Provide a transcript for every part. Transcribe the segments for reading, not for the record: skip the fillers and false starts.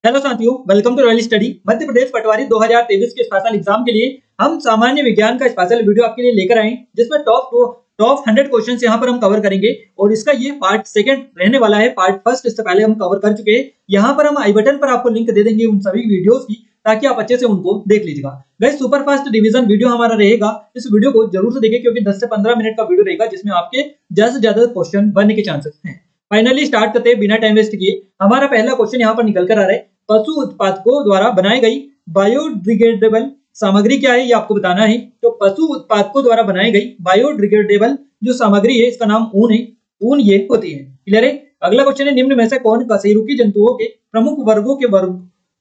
Hello साथियों, welcome to royal study. Madhya Pradesh पटवारी 2023 के special exam के लिए हम सामान्य विज्ञान का स्पेशल वीडियो आपके लिए लेकर आए, जिसमें टॉप 100 क्वेश्चंस यहां पर हम कवर करेंगे और इसका ये पार्ट सेकंड रहने वाला है। पार्ट फर्स्ट इससे पहले हम कवर कर चुके हैं। यहां पर हम आई बटन पर आपको लिंक दे देंगे उन सभी वीडियोस की, ताकि आप अच्छे से उनको देख लीजिएगा। Guys, super fast division video हमारा रहेगा, इस वीडियो को जरूर से देखें क्योंकि 10 से 15 मिनट का वीडियो रहेगा, जिसमें आपके ज्यादा से ज्यादा क्वेश्चन बनने के चांसेस हैं। फाइनली स्टार्ट करते हैं बिना टाइम वेस्ट किए। हमारा पहला क्वेश्चन यहाँ पर निकल कर आ रहा है, पशु उत्पादकों द्वारा बनाई गई बायोडिग्रेडेबल सामग्री क्या है, ये आपको बताना है। तो पशु उत्पादकों द्वारा बनाई गई बायोडिग्रेडेबल जो सामग्री है, इसका नाम ऊन है। ऊन ये होती है। क्लियर है। अगला क्वेश्चन है, निम्न में से कौन कशेरुकी जंतुओं के प्रमुख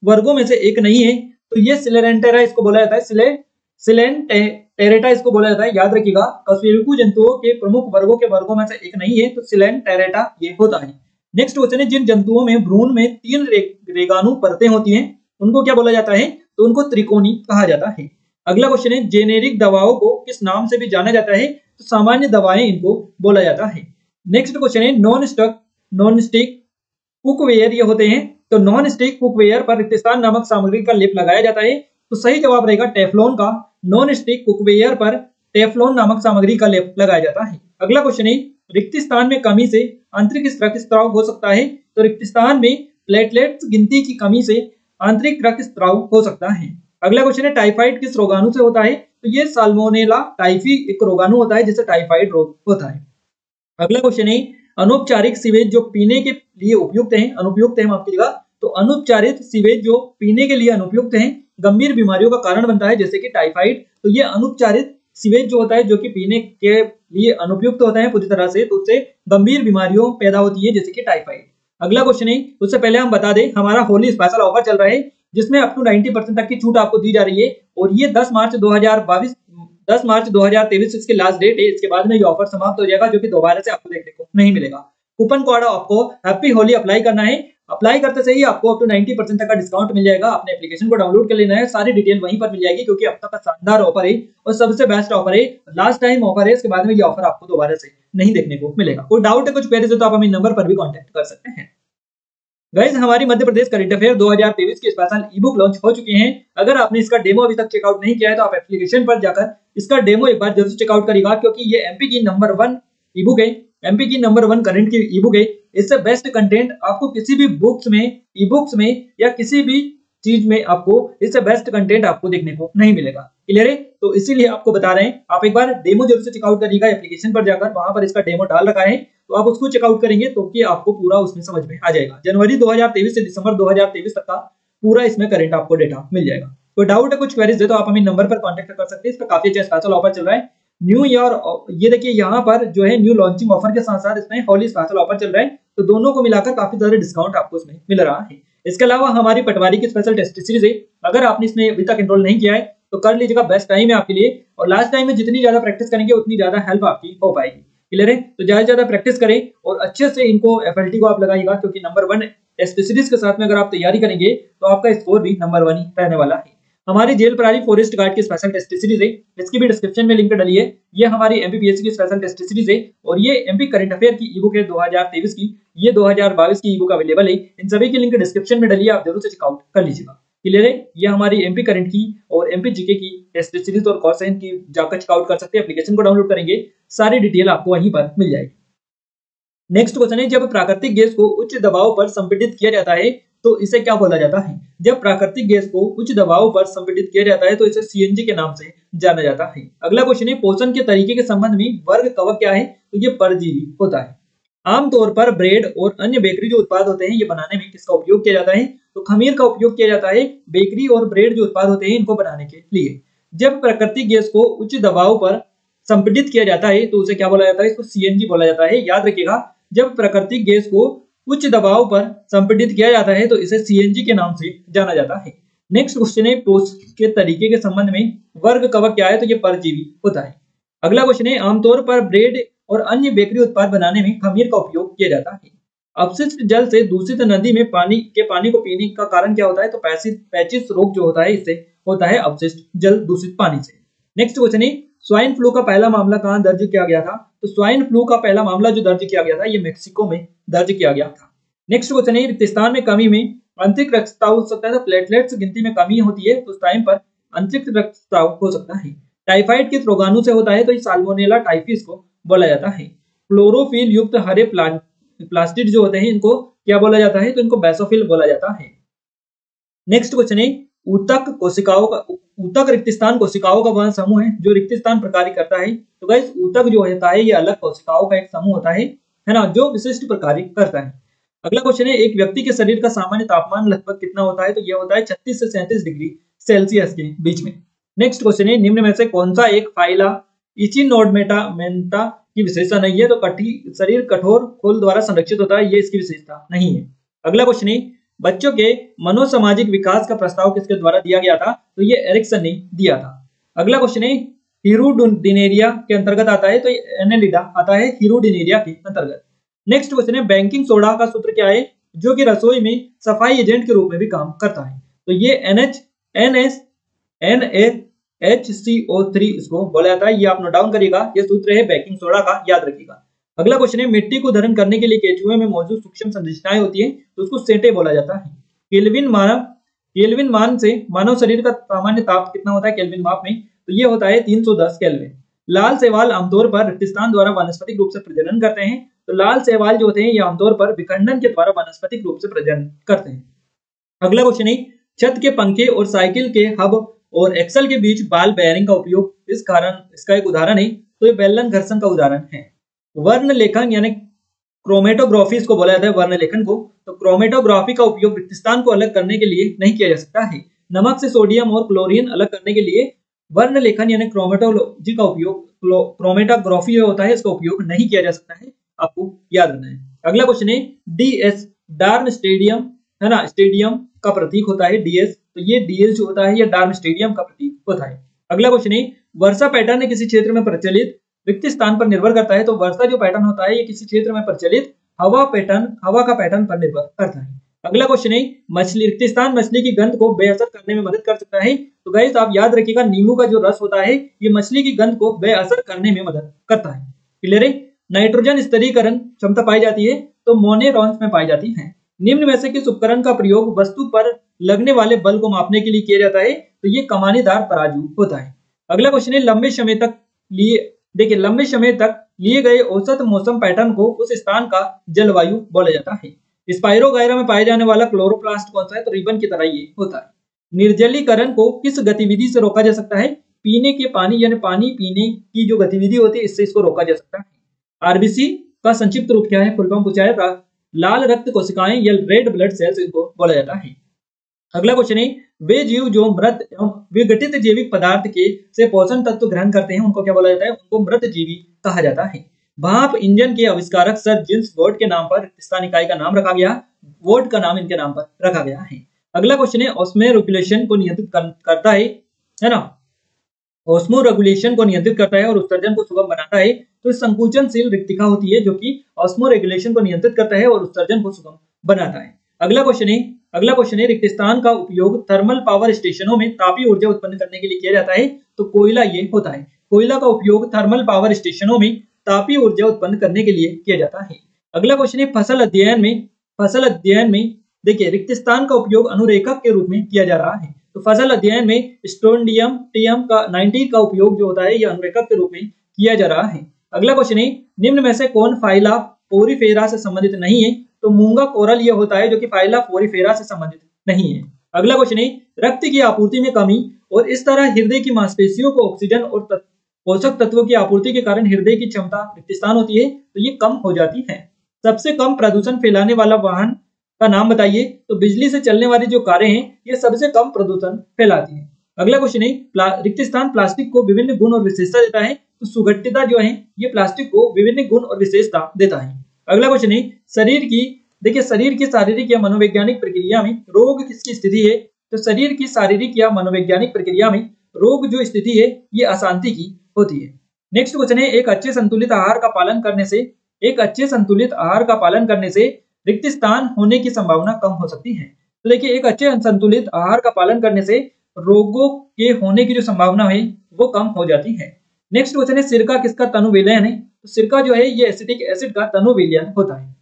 वर्गों में से एक नहीं है? तो ये सिलेंटेरा इसको बोला जाता है, सिलेंटेरेटा इसको बोला जाता है। याद रखिएगा, कशेरुकी जंतुओं के प्रमुख वर्गों में से एक नहीं है, तो सिलेंटेरेटा ये होता है। नेक्स्ट क्वेश्चन है, जिन जंतुओं में भ्रूण में 3 रेगाणु परतें होती हैं, उनको क्या बोला जाता है? तो उनको त्रिकोणी कहा जाता है। अगला क्वेश्चन है, जेनेरिक दवाओं को किस नाम से भी जाना जाता है? तो सामान्य दवाएं इनको बोला जाता है। नेक्स्ट क्वेश्चन है, नॉन स्टिक कुकवेयर ये होते हैं। तो नॉन स्टिक कुकवेयर पर रिक्तिस्तान नामक सामग्री का लेप लगाया जाता है। तो सही जवाब रहेगा टेफ्लॉन का। नॉन स्टिक कुकवेयर पर टेफ्लॉन नामक सामग्री का लेप लगाया जाता है। अगला क्वेश्चन है, रिक्त स्थान में कमी से आंतरिक रक्तस्राव हो सकता है। तो रिक्त स्थान में प्लेटलेट्स गिनती की कमी से आंतरिक रक्तस्राव हो सकता है। अगला क्वेश्चन है, टाइफाइड किस रोगाणु से होता है? तो ये साल्मोनेला टाइफी एक रोगाणु होता है, जिससे टाइफाइड रोग होता है। अगला क्वेश्चन है, अनौपचारिक सीवेज जो पीने के लिए उपयुक्त है, अनुपयुक्त है माफ कीजिएगा। तो अनौपचारिक सीवेज जो पीने के लिए अनुपयुक्त है, गंभीर बीमारियों का कारण बनता है, जैसे कि टाइफाइड। तो ये अनौपचारिक सीवेज जो होता है, जो कि पीने के लिए अनुपयुक्त होता है पूरी तरह से, तो उससे गंभीर बीमारियों पैदा होती है, जैसे कि टाइफाइड। अगला क्वेश्चन है, उससे पहले हम बता दें, हमारा होली स्पेशल ऑफर चल रहा है, जिसमें अप टू 90% तक की छूट आपको दी जा रही है। और ये 10 मार्च 2023 इसकी लास्ट डेट है। इसके बाद में ये ऑफर समाप्त हो जाएगा, जो कि दोबारा से आपको देखने को नहीं मिलेगा। कूपन कोड आपको हैप्पी होली अप्लाई करना है। अप्लाई करते से ही आपको अप टू 90% तक का डिस्काउंट मिल जाएगा। अपने एप्लीकेशन को डाउनलोड कर लेना है, सारी डिटेल वहीं पर मिल जाएगी, क्योंकि अब तक का शानदार ऑफर है और सबसे बेस्ट ऑफर है, लास्ट टाइम ऑफर है। इसके बाद में ये ऑफर आपको दोबारा से नहीं देखने को मिलेगा। कोई डाउट है, कुछ क्वेरीज है, तो आप हमें नंबर पर भी कांटेक्ट कर सकते हैं। गाइस, हमारी मध्य प्रदेश करंट अफेयर 2023 के स्पेशल ई बुक लॉन्च हो चुके हैं। अगर आपने इसका डेमो अभी तक चेकआउट नहीं किया है, तो आप एप्लीकेशन पर जाकर इसका डेमो एक बार जरूर चेकआउट करिएगा, क्योंकि ये एमपी की नंबर 1 ई बुक है, एमपी की नंबर 1 करंट की ई बुक है। इससे बेस्ट कंटेंट आपको किसी भी बुक्स में, ई बुक्स में या किसी भी चीज में आपको इससे बेस्ट कंटेंट आपको देखने को नहीं मिलेगा। क्लियर है? तो इसीलिए आपको बता रहे हैं, आप एक बार डेमो जरूर से चेकआउट करिएगा एप्लीकेशन पर जाकर, वहां पर इसका डेमो डाल रखा है, तो आप उसको चेकआउट करेंगे तो कि आपको पूरा उसमें समझ में आ जाएगा। जनवरी 2023 से दिसंबर 2023 तक का पूरा इसमें करंट आपको डेटा मिल जाएगा। कोई डाउट है, कुछ क्वेरीज है, तो आप हमें नंबर पर कांटेक्ट कर सकते हैं। इस पर काफी अच्छा स्पेशल ऑफर चल रहा है। न्यू ईयर, ये देखिए यहाँ पर जो है न्यू लॉन्चिंग ऑफर के साथ साथ इसमें होली स्पेशल ऑफर चल रहा है, तो दोनों को मिलाकर काफी ज्यादा डिस्काउंट आपको इसमें मिल रहा है। इसके अलावा हमारी पटवारी की स्पेशल टेस्ट सीरीज है, अगर आपने इसमें अभी तक एनरोल नहीं किया है तो कर लीजिएगा, बेस्ट टाइम है आपके लिए। और लास्ट टाइम में जितनी ज्यादा प्रैक्टिस करेंगे उतनी ज्यादा हेल्प आपकी हो पाएगी। क्लियर है? तो ज्यादा से ज्यादा प्रैक्टिस करें और अच्छे से इनको एफएलटी को आप लगाइएगा, क्योंकि नंबर 1 टेस्ट सीरीज के साथ में अगर आप तैयारी करेंगे तो आपका स्कोर भी नंबर 1 ही रहने वाला है। हमारी जेल प्रहरी फॉरेस्ट गार्ड की स्पेशल टेस्ट सीरीज है, इसकी भी डिस्क्रिप्शन में लिंक डाली है। ये हमारी एमपीपीएससी की स्पेशल टेस्ट सीरीज है और ये एमपी करंट अफेयर की ई बुक है 2023 की। ये 2022 की ई बुक अवेलेबल है। इन सभी की लिंक डिस्क्रिप्शन में डाली है, आप जरूर से चेकआउट कर लीजिएगा। क्लियर है? ये हमारी एमपी करंट की और एमपी जीके की टेस्ट सीरीज और कोर्स है, इनकी जाकर चेकआउट कर सकते हैं। एप्लीकेशन को डाउनलोड करेंगे, सारी डिटेल आपको वहीं पर मिल जाएगी। नेक्स्ट क्वेश्चन है, जब प्राकृतिक गैस को उच्च दबाव पर संपीड़ित किया जाता है तो इसे क्या बोला जाता है? जब प्राकृतिक गैस को उच्च दबाव पर संपीड़ित किया जाता है तो इसे सीएनजी के नाम से जाना जाता है। अगला क्वेश्चन है, पोषण के तरीके के संबंध में वर्ग कवक क्या है? तो ये परजीवी होता है। आमतौर पर ब्रेड और अन्य बेकरी जो उत्पाद होते हैं, ये बनाने में किसका उपयोग किया जाता है? तो खमीर का उपयोग किया जाता है बेकरी और ब्रेड जो उत्पाद होते हैं इनको बनाने के लिए। जब प्राकृतिक गैस को उच्च दबाव पर संपीड़ित किया जाता है तो उसे क्या बोला जाता है? इसको सीएनजी बोला जाता है। याद रखिएगा, जब प्राकृतिक गैस को उच्च दबाव पर संपीड़ित किया जाता है तो इसे सीएनजी के नाम से जाना जाता है। नेक्स्ट क्वेश्चन है, पोषण के तरीके के संबंध में वर्ग कवक क्या है? तो ये परजीवी होता है। अगला क्वेश्चन है, आमतौर पर ब्रेड और अन्य बेकरी उत्पाद बनाने में खमीर का उपयोग किया जाता है। अपशिष्ट जल से दूषित नदी में पानी को पीने का कारण क्या होता है? तो पैचिस रोग जो होता है, इससे होता है अपशिष्ट जल दूषित पानी से। नेक्स्ट क्वेश्चन है, स्वाइन फ्लू का पहला मामला कहां दर्ज किया गया था? तो स्वाइन फ्लू का पहला मामला जो दर्ज किया गया था, ये मेक्सिको में दर्ज किया गया था। नेक्स्ट क्वेश्चन है, रिक्तिस्तान में कमी में आंतरिक रक्तस्राव हो सकता है, तो प्लेटलेट्स गिनती में कमी होती है तो उस टाइम पर आंतरिक रक्तस्राव हो सकता है। टाइफाइड किस रोगाणु से होता है, तो ये साल्मोनेला टाइफिस को बोला जाता है। क्लोरोफिल युक्त हरे प्लास्टिड जो होते हैं इनको क्या बोला जाता है, तो इनको बेसोफिल बोला जाता है। नेक्स्ट क्वेश्चन है ऊतक कोशिकाओं का, ऊतक रिक्तिस्थान कोशिकाओं का वह समूह है जो रिक्तिस्थान प्रकार्य करता है। तो गाइस ऊतक जो होता है ये अलग कोशिकाओं का एक समूह होता है ना, जो विशिष्ट प्रकार्य करता है। अगला क्वेश्चन है एक व्यक्ति के शरीर का सामान्य तापमान लगभग कितना होता है, तो यह होता है 36 से 37 डिग्री सेल्सियस के बीच में। नेक्स्ट क्वेश्चन है निम्न में से कौन सा एक फाइला इचिनोडर्मेटा की विशेषता नहीं है, तो शरीर कठोर खोल द्वारा संरक्षित होता है, ये इसकी विशेषता नहीं है। अगला क्वेश्चन है बच्चों के मनोसामाजिक विकास का प्रस्ताव किसके द्वारा दिया गया था, तो ये एरिक्सन ने दिया था। अगला क्वेश्चन है हीरोडिनेरिया के अंतर्गत आता है, तो ये एनेलिडा आता है हीरोडिनेरिया के अंतर्गत। नेक्स्ट क्वेश्चन है बेकिंग सोडा का सूत्र क्या है, जो कि रसोई में सफाई एजेंट के रूप में भी काम करता है, तो ये NaHCO3 इसको बोला जाता है। ये आप नोट डाउन करिएगा, ये सूत्र है बेकिंग सोडा का, याद रखिएगा। अगला क्वेश्चन है मिट्टी को धारण करने के लिए केचुए में मौजूद सूक्ष्म संरचनाएं होती है, तो उसको सेटे बोला जाता है। केल्विन मान से मानव शरीर का सामान्य ताप कितना होता है केल्विन माप में, तो ये होता है 310 केल्विन। लाल शैवाल आमतौर पर रिक्तिस्थान द्वारा वानस्पतिक रूप से प्रजनन करते हैं, तो लाल शैवाल जो होते हैं ये आमतौर पर विखंडन के द्वारा वानस्पतिक रूप से प्रजनन करते हैं। अगला क्वेश्चन है छत के पंखे और साइकिल के हब और एक्सल के बीच बाल बेयरिंग का उपयोग इस कारण इसका एक उदाहरण है, तो ये बेलन घर्षण का उदाहरण है। वर्ण लेखन यानी क्रोमेटोग्राफी इसको बोला जाता है वर्ण लेखन को, तो क्रोमेटोग्राफी का उपयोग रिक्तिस्थान को अलग करने के लिए नहीं किया जा सकता है। नमक से सोडियम और क्लोरीन अलग करने के लिए वर्ण लेखन यानी क्रोमेटोलॉजी का उपयोग, क्रोमेटोग्राफी होता है, इसका उपयोग नहीं किया जा सकता है, आपको याद रखना है। अगला क्वेश्चन है DS डार्म स्टेडियम है ना, स्टेडियम का प्रतीक होता है DS, तो ये DS जो होता है ये डार्म स्टेडियम का प्रतीक होता है। अगला क्वेश्चन है वर्षा पैटर्न किसी क्षेत्र में प्रचलित रिक्त स्थान पर निर्भर करता है, तो वर्षा जो पैटर्न होता है ये किसी क्षेत्र में प्रचलित हवा का पैटर्न पर निर्भर करता है। अगला क्वेश्चन है मछली रिक्त स्थान मछली की गंध को बेअसर करने में मदद कर सकता है, तो गाइस आप याद रखिएगा नींबू का जो रस होता है ये मछली की गंध को बेअसर करने में मदद करता है। क्लियर है। नाइट्रोजन स्तरीकरण क्षमता पाई जाती है, तो मोनेरॉन्स में पाई जाती है। निम्न में से किस उपकरण का प्रयोग वस्तु पर लगने वाले बल को मापने के लिए किया जाता है, तो ये कमानीदार तराजू होता है। अगला क्वेश्चन है लंबे समय तक लिए गए औसत मौसम पैटर्न को उस स्थान का जलवायु बोला जाता है। स्पाइरो वगैरह में पाए जाने वाला क्लोरोप्लास्ट कौन सा है, तो रिबन की तरह ये होता है। निर्जलीकरण को किस गतिविधि से रोका जा सकता है, पीने के पानी यानी पानी पीने की जो गतिविधि होती है इससे इसको रोका जा सकता है। आरबीसी का संक्षिप्त रूप क्या है, फुल फॉर्म पूछा है, लाल रक्त कोशिकाएं या रेड ब्लड सेल्स इनको बोला जाता है। अगला क्वेश्चन है वे जीव जो मृत एवं विघटित जैविक पदार्थ के से पोषण तत्व ग्रहण करते हैं उनको क्या बोला जाता है, उनको मृत जीवी कहा जाता है। भाप इंजन के आविष्कारक सर जेम्स वाट के नाम पर रिक्तिस्थान इकाई का नाम रखा गया, वाट का नाम इनके नाम पर रखा गया है। अगला क्वेश्चन है ऑस्मो रेगुलेशन को नियंत्रित करता है ना, ऑस्मो रेगुलेशन को नियंत्रित करता है और उत्सर्जन को सुगम बनाता है, तो संकुचनशील रिक्तिका होती है जो कि ऑस्मो रेगुलेशन को नियंत्रित करता है और उत्सर्जन को सुगम बनाता है। अगला क्वेश्चन है रिक्तिस्थान का उपयोग थर्मल पावर स्टेशनों में तापीय ऊर्जा उत्पन्न करने के लिए किया जाता है, तो कोयला ये होता है। कोयला का उपयोग थर्मल पावर स्टेशनों में तापीय ऊर्जा उत्पन्न करने के लिए किया जाता है। अगला क्वेश्चन है फसल अध्ययन में देखिए रिक्तिस्थान का उपयोग अनुरेखक के रूप में किया जा रहा है, तो फसल अध्ययन में स्ट्रोंडियम का 90 का उपयोग जो होता है यह अनुरेखक के रूप में किया जा रहा है। अगला क्वेश्चन है निम्न में से कौन फाइला पोरीफेरा से संबंधित नहीं है, तो मूंगा कोरल यह होता है जो कि फाइला पोरीफेरा से संबंधित नहीं है। अगला क्वेश्चन है रक्त की आपूर्ति में कमी और इस तरह हृदय की मांसपेशियों को ऑक्सीजन और पोषक तत्वों की आपूर्ति के कारण हृदय की क्षमता रिक्तिस्थान होती है, तो ये कम हो जाती है। सबसे कम प्रदूषण फैलाने वाला वाहन का नाम बताइए, तो बिजली से चलने वाली जो कारें हैं ये सबसे कम प्रदूषण फैलाती हैं। अगला क्वेश्चन है रिक्तिस्थान प्लास्टिक को विभिन्न गुण और विशेषता देता है, तो सुगठिता जो है ये प्लास्टिक को विभिन्न गुण और विशेषता देता है। अगला क्वेश्चन है शरीर की शारीरिक या मनोवैज्ञानिक प्रक्रिया में रोग किसकी स्थिति है, तो शरीर की शारीरिक या मनोवैज्ञानिक प्रक्रिया में रोग जो स्थिति है ये अशांति की होती है। नेक्स्ट क्वेश्चन है एक अच्छे संतुलित आहार का पालन करने से रिक्त स्थान होने की संभावना कम हो सकती है। तो देखिए एक अच्छे संतुलित आहार का पालन करने से रोगों के होने की जो संभावना है वो कम हो जाती है। नेक्स्ट क्वेश्चन है सिरका किसका तनु विलयन है, तो सिरका जो है ये एसिटिक एसिड का तनु विलयन होता है।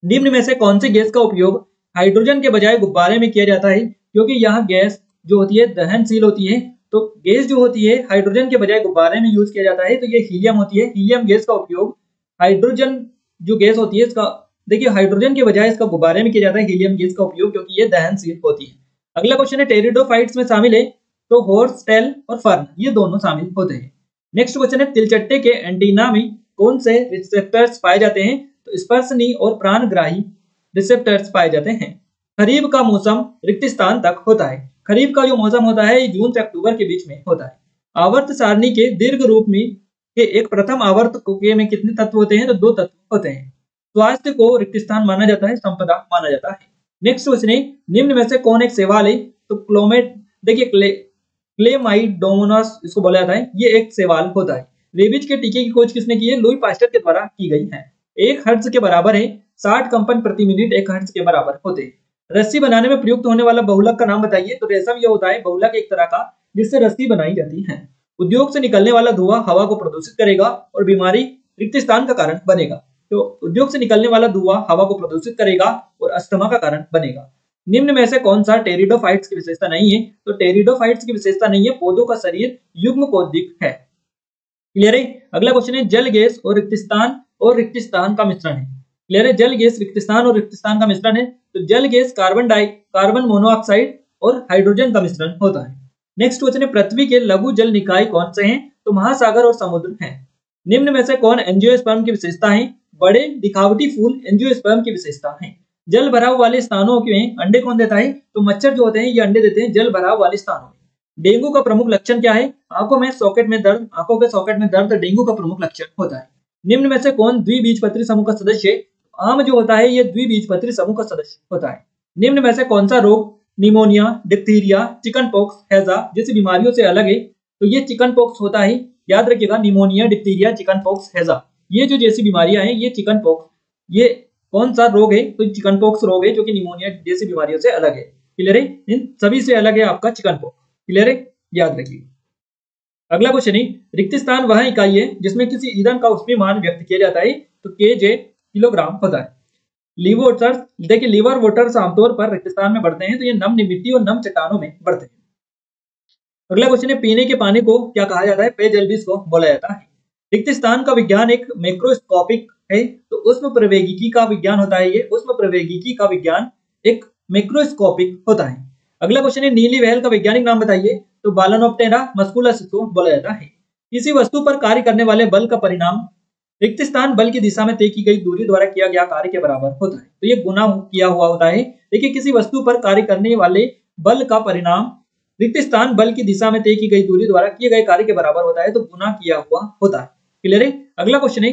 निम्न में से कौन सी गैस का उपयोग हाइड्रोजन के बजाय गुब्बारे में किया जाता है, क्योंकि यहाँ गैस जो होती है दहनशील होती है। तो गैस जो होती है हाइड्रोजन के बजाय गुब्बारे में यूज किया जाता है, तो ये हीलियम होती है। हीलियम गैस का उपयोग हाइड्रोजन जो गैस होती है इसका, देखिए हाइड्रोजन के बजाय इसका गुब्बारे में किया जाता है हीलियम गैस का उपयोग, क्योंकि ये दहनशील होती है। अगला क्वेश्चन है टेरिडोफाइट्स में शामिल है तो हॉर्स टेल और फर्न ये दोनों शामिल होते हैं। नेक्स्ट क्वेश्चन है तिलचट्टे के एंटीना में कौन से रिसेप्टर्स पाए जाते हैं? तो स्पर्शनी और प्राणग्राही रिसेप्टर्स पाए जाते हैं। खरीफ का मौसम रिक्त स्थान तक होता है। खरीफ का जो मौसम होता है ये जून से अक्टूबर के बीच में होता है। आवर्त सारणी के दीर्घ रूप में के एक प्रथम आवर्त में कितने तत्व होते हैं? तो 2 तत्व होते हैं। स्वास्थ्य को रिक्त स्थान माना जाता है, संपदा माना जाता है। नेक्स्ट क्वेश्चन है निम्न में से कौन एक शैवाल है? तो क्लोमेट, देखिए क्लेमाइडोमोनास इसको बोला जाता है, ये एक शैवाल होता है। रेबीज के टीके की खोज किसने की है? लुई पास्टर के द्वारा की गई है। 1 हर्ट्ज के बराबर है 60 कंपन प्रति मिनट 1 हर्ट्ज के बराबर होते हैं। रस्सी बनाने में प्रयुक्त होने वाला बहुलक का नाम बताइए? तो रेशम ये होता है बहुलक एक तरह का जिससे रस्सी बनाई जाती है। उद्योग से निकलने वाला धुआं हवा को प्रदूषित करेगा और बीमारी रिक्त स्थान का कारण बनेगा। तो उद्योग से निकलने वाला धुआं हवा को प्रदूषित करेगा और अस्थमा का कारण बनेगा। निम्न में से कौन सा टेरिडोफाइट्स की विशेषता नहीं है? तो टेरिडोफाइट्स की विशेषता नहीं है, पौधों का शरीर युग्मकोद्दिक है। क्लियर है? अगला क्वेश्चन है जल गैस और रिक्त स्थान का मिश्रण है। क्लियर है? जल गैस रिक्त स्थान और रिक्त स्थान का मिश्रण है। तो जल गैस कार्बन मोनोऑक्साइड और हाइड्रोजन का मिश्रण होता है। नेक्स्ट क्वेश्चन है पृथ्वी के लघु जल निकाय कौन से हैं? तो महासागर और समुद्र हैं। निम्न में से कौन एंजियोस्पर्म की विशेषता है? बड़े दिखावटी फूल एंजियोस्पर्म की विशेषता है। जल भराव वाले स्थानों में अंडे कौन देता है? तो मच्छर जो होते हैं ये अंडे देते हैं जल भराव वाले स्थानों में। डेंगू का प्रमुख लक्षण क्या है? आंखों के सॉकेट में दर्द डेंगू का प्रमुख लक्षण होता है। निम्न में से कौन द्विबीजपत्री समूह का सदस्य है? आम जो होता है ये द्विबीजपत्री समूह का सदस्य होता है। निम्न में से कौन सा रोग निमोनिया, डिप्थीरिया, चिकन पॉक्स, हैजा जैसी बीमारियों से अलग है? तो ये चिकन पॉक्स होता है, याद रखिएगा निमोनिया, डिप्थीरिया, चिकन पॉक्स, हैजा ये जो जैसी बीमारियां हैं ये चिकन पॉक्स, ये कौन सा रोग है? तो चिकन पॉक्स रोग है जो कि निमोनिया जैसी बीमारियों से अलग है। क्लियर है? इन सभी से अलग है आपका चिकन पॉक्स। क्लियर है? याद रखिए। अगला क्वेश्चन है रिक्त स्थान वह इकाई है जिसमें किसी ईंधन का ऊष्मीय मान व्यक्त किया जाता है। तो केजे किलोग्राम होता है। लीवर वाटर्स आमतौर पर रिक्त स्थान में बढ़ते हैं, तो ये नम मिट्टी और नम चट्टानों में बढ़ते हैं। अगला क्वेश्चन है पीने के पानी को क्या कहा जाता है? पेयजल भी इसको बोला जाता है। रिक्त स्थान का विज्ञान एक मैक्रोस्कोपिक है, तो उष्म प्रवैगिकी का विज्ञान होता है। ये उष्म प्रवैगिकी का विज्ञान एक मैक्रोस्कोपिक होता है। अगला क्वेश्चन है नीली व्हेल का वैज्ञानिक नाम बताइए? तो बालानोप्टेरा मस्कुलस इसको बोला जाता है। किसी वस्तु पर कार्य करने वाले बल का परिणाम रिक्त स्थान बल की दिशा में तय की गई दूरी द्वारा किया गया कार्य के बराबर होता है। तो ये गुना किया हुआ होता है। देखिए किसी वस्तु पर कार्य करने वाले बल का परिणाम रिक्त स्थान बल की दिशा में तय की गई दूरी द्वारा किए गए कार्य के बराबर होता है, तो गुना किया हुआ होता है। क्लियर है? अगला क्वेश्चन है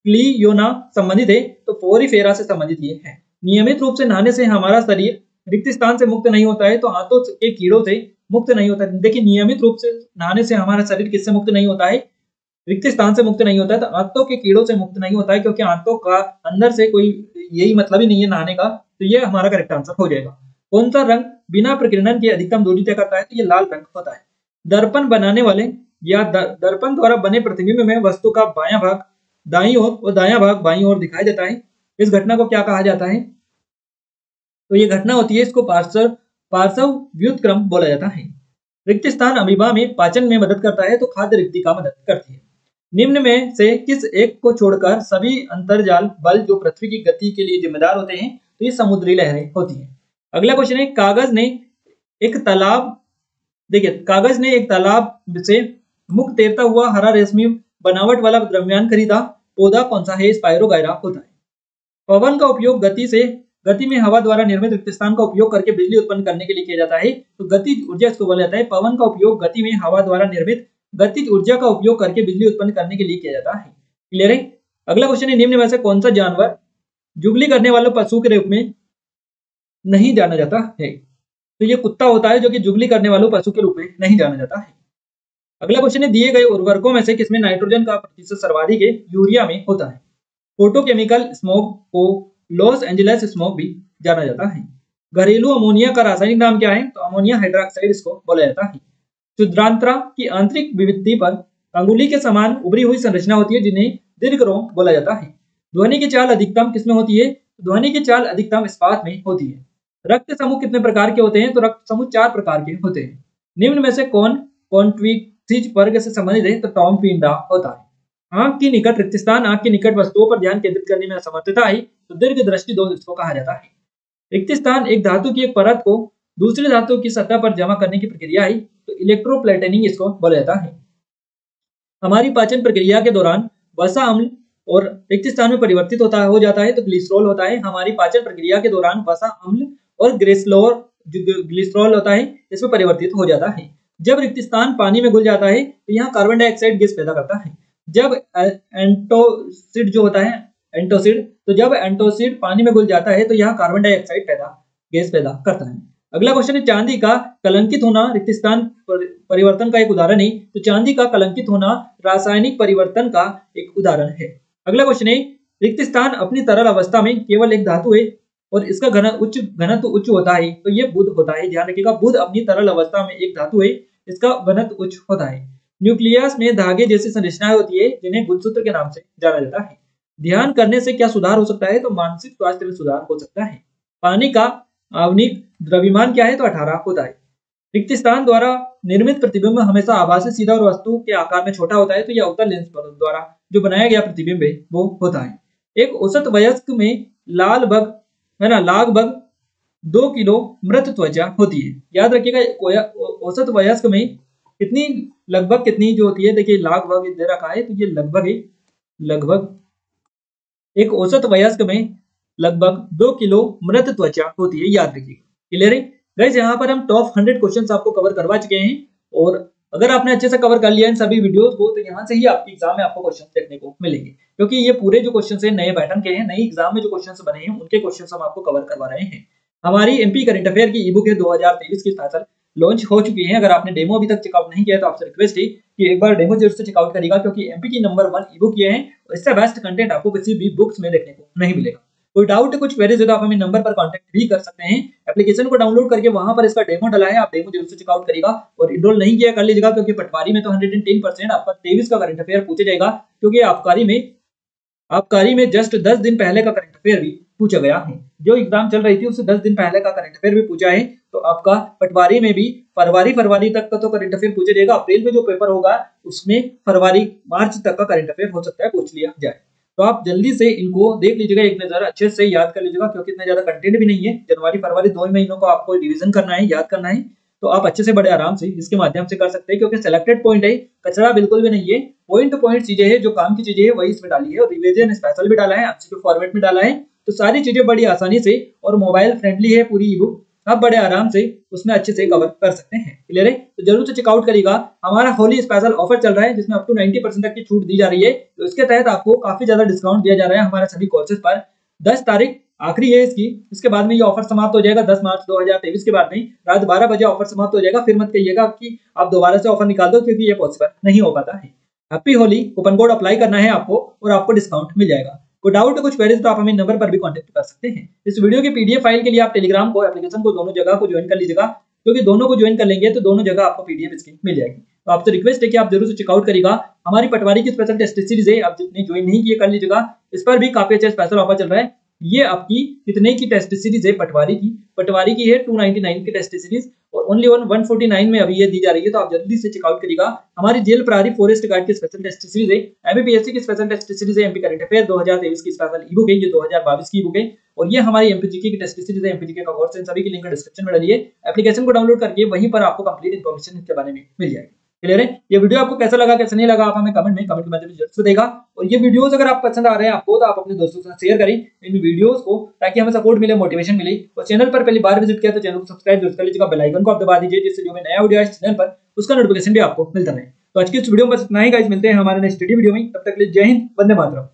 क्लियोना संबंधित है, तो फोरिफेरा से संबंधित ये है। नियमित रूप से नहाने से हमारा शरीर रिक्त स्थान से मुक्त नहीं होता है, तो आंतों के कीड़ों से मुक्त नहीं होता है। देखिए नियमित रूप से नहाने से हमारा शरीर किससे मुक्त नहीं होता है? रिक्त स्थान से मुक्त नहीं होता है। तो आंतों के कीड़ों से मुक्त नहीं होता है, क्योंकि आंतों का अंदर से कोई यही मतलब ही नहीं है नहाने का। तो ये हमारा करेक्ट आंसर हो जाएगा। कौन सा रंग बिना प्रकीर्णन की अधिकतम दूरी तय करता है? तो ये लाल रंग होता है। दर्पण बनाने वाले या दर्पण द्वारा बने प्रतिबिंब में वस्तु का बायां भाग दाईं ओर और दायां भाग बाईं ओर दिखाई देता है। इस घटना को क्या कहा जाता है? तो ये घटना होती है, इसको पार्श्व व्युत्क्रम बोला जाता है। रिक्त स्थान अमीबा में पाचन में मदद करता है, तो खाद्य रिक्ति का मदद करती है। निम्न में से किस एक को छोड़कर सभी अंतर्जाल बल जो पृथ्वी की गति के लिए जिम्मेदार होते हैं? तो ये समुद्री लहरें होती हैं। अगला क्वेश्चन है कागज ने एक तालाब से मुक्त तैरता हुआ हरा रेशमी बनावट वाला द्रव्यान खरीदा। पौधा कौन सा है? स्पाइरोगायरा होता है। पवन का उपयोग गति में हवा द्वारा निर्मित रिक्त स्थान का उपयोग करके बिजली उत्पन्न करने के लिए किया जाता है, तो गतिज ऊर्जा इसको बोला जाता है। पवन का उपयोग गति में हवा द्वारा निर्मित गतिज ऊर्जा का उपयोग करके बिजली उत्पन्न करने के लिए किया जाता है। क्लियर है? अगला क्वेश्चन है निम्न में से कौन सा जानवर जुगली करने वाले पशु के रूप में नहीं जाना जाता है? तो ये कुत्ता होता है जो कि जुगली करने वालों पशु के रूप में नहीं जाना जाता है। अगला क्वेश्चन है दिए गए उर्वरकों में से किसमें नाइट्रोजन का प्रतिशत सर्वाधिक है? यूरिया में होता है। फोटोकेमिकल स्मोक को लॉस एंजलिस स्मोक भी जाना जाता है। घरेलू अमोनिया का रासायनिक नाम क्या है? तो अमोनिया हाइड्रोक्साइड इसको बोला जाता है। क्षुद्रांतरा की आंतरिक विविधि पर अंगुली के समान उभरी हुई संरचना होती है जिन्हें दीर्घ रोम बोला जाता है। ध्वनि की चाल अधिकतम किसमें होती है? ध्वनि की चाल अधिकतम इस्पात में होती है। रक्त समूह कितने प्रकार के होते हैं? तो रक्त समूह 4 प्रकार के होते हैं। निम्न में से कौन कॉन्ट्विक्सिज वर्ग से संबंधित है? तो टॉम पिंडा होता है। आंख की निकट रिक्त स्थान, आंख की निकट वस्तुओं पर ध्यान केंद्रित करने में असमर्थता है तो दीर्घ दृष्टि दोष इसको कहा जाता है। रिक्त स्थान एक धातु की एक परत को दूसरी धातु की सतह पर जमा करने की प्रक्रिया है तो इलेक्ट्रोप्लेटिनिंग इसको बोला जाता है। हमारी पाचन प्रक्रिया के दौरान वसा अम्ल और रिक्त स्थान में परिवर्तित हो जाता है तो ग्लिसरॉल होता है। हमारी पाचन प्रक्रिया के दौरान वसा अम्ल और ग्लिसरॉल होता है, इसमें परिवर्तित हो जाता है। जब रिक्त स्थान पानी में घुल जाता है तो यहाँ कार्बन डाइऑक्साइड गैस पैदा करता है। जब एंटोसिड जो होता है एंटोसिड, तो जब एंटोसिड पानी में घुल जाता है तो यहाँ कार्बन डाइऑक्साइड गैस पैदा करता है। अगला क्वेश्चन है चांदी का कलंकित होना रिक्त स्थान परिवर्तन का एक उदाहरण है। तो चांदी का कलंकित होना रासायनिक परिवर्तन का एक उदाहरण है। अगला क्वेश्चन है रिक्त स्थान अपनी तरल अवस्था में केवल एक धातु है और इसका घनत्व उच्च होता है तो ये बुध होता है। ध्यान रखिएगा, बुध अपनी तरल अवस्था में एक धातु है, इसका घनत्व उच्च होता है। न्यूक्लियस में धागे जैसी संरचनाएं होती है जिन्हें गुणसूत्र के नाम से जाना जाता है। ध्यान करने से क्या सुधार हो सकता है? तो मानसिक स्वास्थ्य में सुधार हो सकता है। पानी का आवनिक द्रव्यमान क्या है? तो 18 होता है। रिक्त स्थान द्वारा निर्मित प्रतिबिंब हमेशा आभासी सीधा और वस्तु के आकार में छोटा होता है तो यह अवतल लेंस द्वारा जो बनाया गया प्रतिबिंब है वो होता है। एक औसत वयस्क में लगभग 2 किलो मृत त्वचा होती है। याद रखिएगा, औसत वयस्क में लगभग कितनी जो होती है, देखिए लगभग दे रखा है तो ये लगभग एक औसत वयस्क में लगभग 2 किलो मृत त्वचा होती है। याद रखिएगा, क्लियर है गाइस। यहाँ पर हम टॉप 100 क्वेश्चंस आपको कवर करवा चुके हैं और अगर आपने अच्छे से कवर कर लिया इन सभी वीडियोस को तो यहाँ से ही आपके एग्जाम में आपको क्वेश्चन देखने को मिलेंगे, क्योंकि ये पूरे जो क्वेश्चन है नए पैटर्न के हैं, नई एग्जाम में जो क्वेश्चन बने हैं उनके क्वेश्चन हम आपको कवर करवा रहे हैं। हमारी एमपी करंट अफेयर की ई बुक है 2023 की स्पेशल लॉन्च हो चुकी है। अगर आपने डेमो अभी तक चेकआउट नहीं किया तो आपसे रिक्वेस्ट है कि एक बार डेमो जरूर से चेकआउट करिएगा, क्योंकि एमपी की नंबर 1 ई बुक ये है और इससे बेस्ट कंटेंट आपको किसी भी बुक्स में देखने को नहीं मिलेगा। कोई डाउट कुछ क्वेरीज है तो आप हमें नंबर पर कांटेक्ट भी कर सकते हैं। एप्लीकेशन को डाउनलोड करके वहां पर इसका डेमो डला है, आप डेमो जरूर से चेकआउट करिएगा और इनरोल नहीं किया कर लीजिएगा, क्योंकि पटवारी में तो 110% आपका 23 का करंट अफेयर पूछा जाएगा, क्योंकि आबकारी में जस्ट 10 दिन पहले का करंट अफेयर भी पूछा गया है। जो एग्जाम चल रही थी उससे 10 दिन पहले का करंट अफेयर भी पूछा है, तो आपका पटवारी में भी फरवरी तक का तो करंट अफेयर पूछा जाएगा। अप्रैल में जो पेपर होगा उसमें मार्च तक का करंट अफेयर हो सकता है पूछ लिया जाए। तो आप जल्दी से इनको देख लीजिएगा, एक नजर अच्छे से याद कर लीजिएगा, क्योंकि इतना ज्यादा कंटेंट भी नहीं है। जनवरी फरवरी 2 महीनों को आपको रिवीजन करना है, याद करना है, तो आप अच्छे से बड़े आराम से इसके माध्यम से कर सकते हैं, क्योंकि सिलेक्टेड पॉइंट है, कचरा बिल्कुल भी नहीं है। पॉइंट टू पॉइंट चीजें हैं, जो काम की चीजें हैं वही इसमें डाली है और रिवीजन स्पेशल भी डाला है, एमसीक्यू फॉर्मेट में डाला है। तो सारी चीजें बड़ी आसानी से और मोबाइल फ्रेंडली है पूरी ई बुक, आप बड़े आराम से उसमें अच्छे से कवर कर सकते हैं। क्लियर है? तो जरूर से चेकआउट करिएगा। हमारा होली स्पेशल ऑफर चल रहा है जिसमें अप टू 90% तक की छूट दी जा रही है, तो इसके तहत आपको काफी ज्यादा डिस्काउंट दिया जा रहा है हमारे सभी कोर्सेज पर। 10 तारीख आखिरी है इसकी, इसके बाद में ये ऑफर समाप्त हो जाएगा। 10 मार्च 2023 के बाद में रात 12 बजे ऑफर समाप्त हो जाएगा। फिर मत कहिएगा कि आप दोबारा से ऑफर निकाल दो, क्योंकि ये पॉसिबल नहीं हो पाता है। Happy Holi coupon code apply करना है आपको और आपको डिस्काउंट मिल जाएगा। कोई डाउट कुछ क्वेरीज तो आप हमें नंबर पर भी कांटेक्ट कर सकते हैं। इस वीडियो की पीडीएफ फाइल के लिए आप टेलीग्राम को एप्लीकेशन को दोनों जगह को ज्वाइन कर लीजिएगा, क्योंकि दोनों को ज्वाइन कर लेंगे तो दोनों जगह आपको पीडीएफ इसकी मिल जाएगी। तो आपसे रिक्वेस्ट है कि आप जरूर से चेकआउट करिएगा। हमारी पटवारी की स्पेशल टेस्ट सीरीज है, आप जितने ज्वाइन नहीं किए कर लीजिएगा, इस पर भी काफी अच्छा स्पेशल ऑफर चल रहा है। ये आपकी कितने की टेस्ट सीरीज है? पटवारी की है 299 की टेस्ट सीरीज और ओनली 149 में अभी ये दी जा रही है, तो आप जल्दी से चेकआउट करिएगा। हमारी जेल प्रहरी फॉरेस्ट गार्ड की स्पेशल टेस्ट सीरीज है, एमपीपीएससी की स्पेशल टेस्ट सीरीज है, एमपी करंट अफेयर 2023 की स्पेशल ई बुक है, ये 2022 की ई बुक है और ये हमारी एमपीजीके की टेस्ट सीरीज है, एमपीजीके का कोर्स है। सभी की लिंक डिस्क्रिप्शन में डालिए, एप्लीकेशन को डाउनलोड करके वहीं पर आपको कंप्लीट इन्फॉर्मेशन इसके बारे में मिल जाएगी। क्लियर है? ये वीडियो आपको कैसा लगा कैसा नहीं लगा आप हमें कमेंट के माध्यम से जरूर से देगा। और ये वीडियोस अगर आप पसंद आ रहे हैं आपको तो आप अपने दोस्तों के साथ शेयर करें इन वीडियोस को, ताकि हमें सपोर्ट मिले, मोटिवेशन मिले। और चैनल पर पहली बार विजिट किया तो चैनल को सब्सक्राइब जरूर कर लीजिएगा, बेल आइकन को आप दबा दीजिए, जिससे जो मैं नया वीडियो आए चैनल पर उसका नोटिफिकेशन भी आपको मिलता रहे। तो आज की इस वीडियो में बस इतना ही गाइस, मिलते हैं हमारे नेक्स्ट वीडियो में, तब तक के लिए जय हिंद, वंदे मातरम।